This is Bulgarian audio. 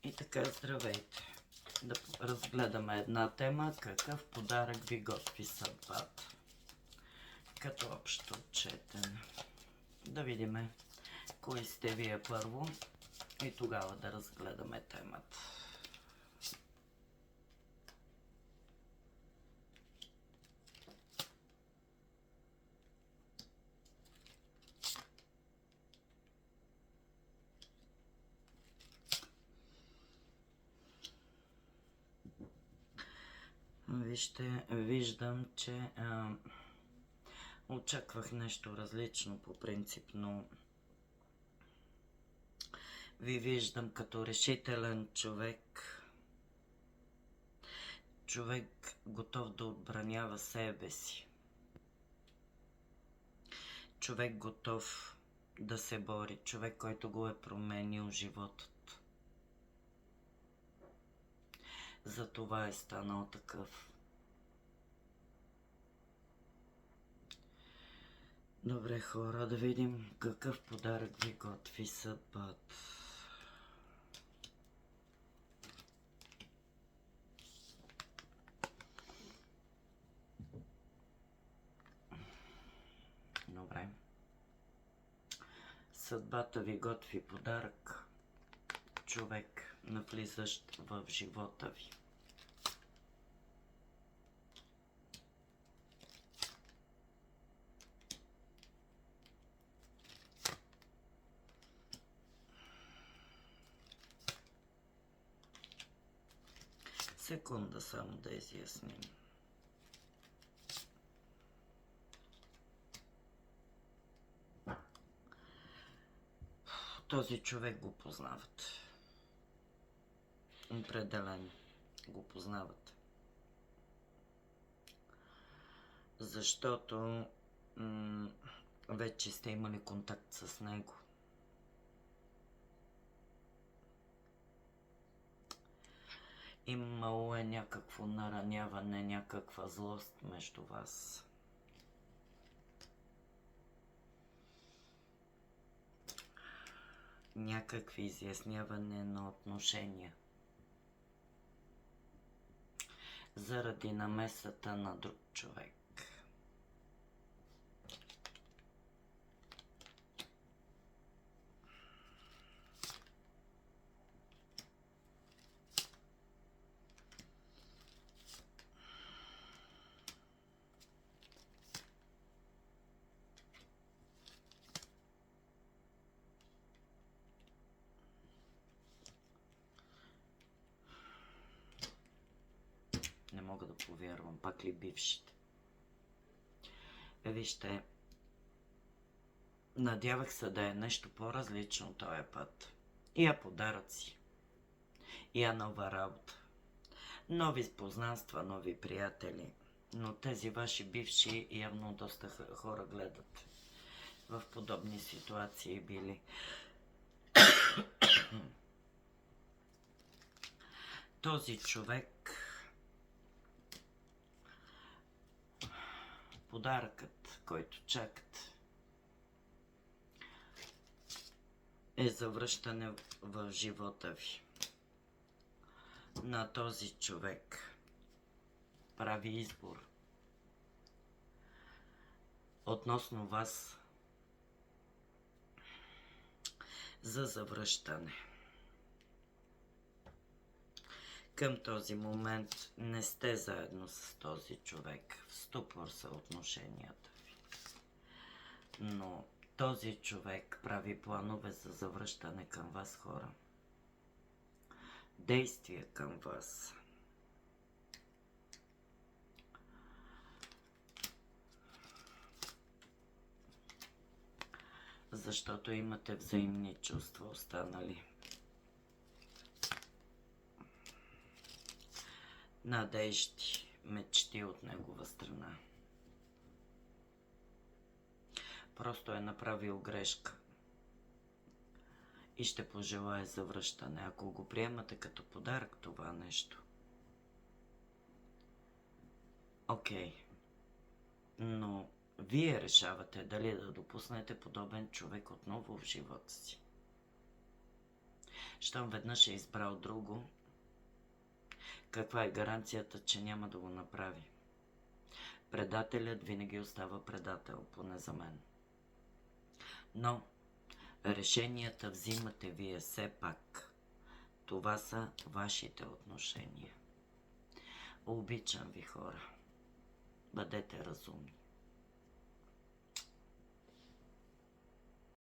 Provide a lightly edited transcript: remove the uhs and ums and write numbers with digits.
И така, здравейте! Да разгледаме една тема. Какъв подарък ви готви съдбата? Като общо отчетен. Да видим кои сте вие първо и тогава да разгледаме темата. Виждам, че очаквах нещо различно по принцип, но ви виждам като решителен човек. Човек готов да отбранява себе си. Човек готов да се бори. Човек, който го е променил животът. Затова е станал такъв. Добре, хора, да видим какъв подарък ви готви съдбата. Добре. Съдбата ви готви подарък. Човек, навлизащ в живота ви. Секунда само да изясним. Този човек го познават. Определено го познават. Защото вече сте имали контакт с него. Имало е някакво нараняване, някаква злост между вас. Някакви изясняване на отношения. Заради намесата на друг човек. Не мога да повярвам, пак ли бившите? Вижте, надявах се да е нещо по-различно този път. Я подаръци, я нова работа, нови познанства, нови приятели. Но тези ваши бивши явно доста хора гледат. В подобни ситуации били. Този човек, подаръкът, който чакат, е завръщане в живота ви. На този човек прави избор относно вас за завръщане. Към този момент не сте заедно с този човек. В ступор са отношенията ви. Но този човек прави планове за завръщане към вас, хора. Действия към вас. Защото имате взаимни чувства останали. Надежди, мечти от негова страна. Просто е направил грешка. И ще пожелая завръщане, ако го приемате като подарък това нещо. Окей. Но вие решавате дали да допуснете подобен човек отново в живота си. Щом веднъж е избрал друго, каква е гаранцията, че няма да го направи? Предателят винаги остава предател, поне за мен. Но решенията взимате вие все пак. Това са вашите отношения. Обичам ви, хора. Бъдете разумни.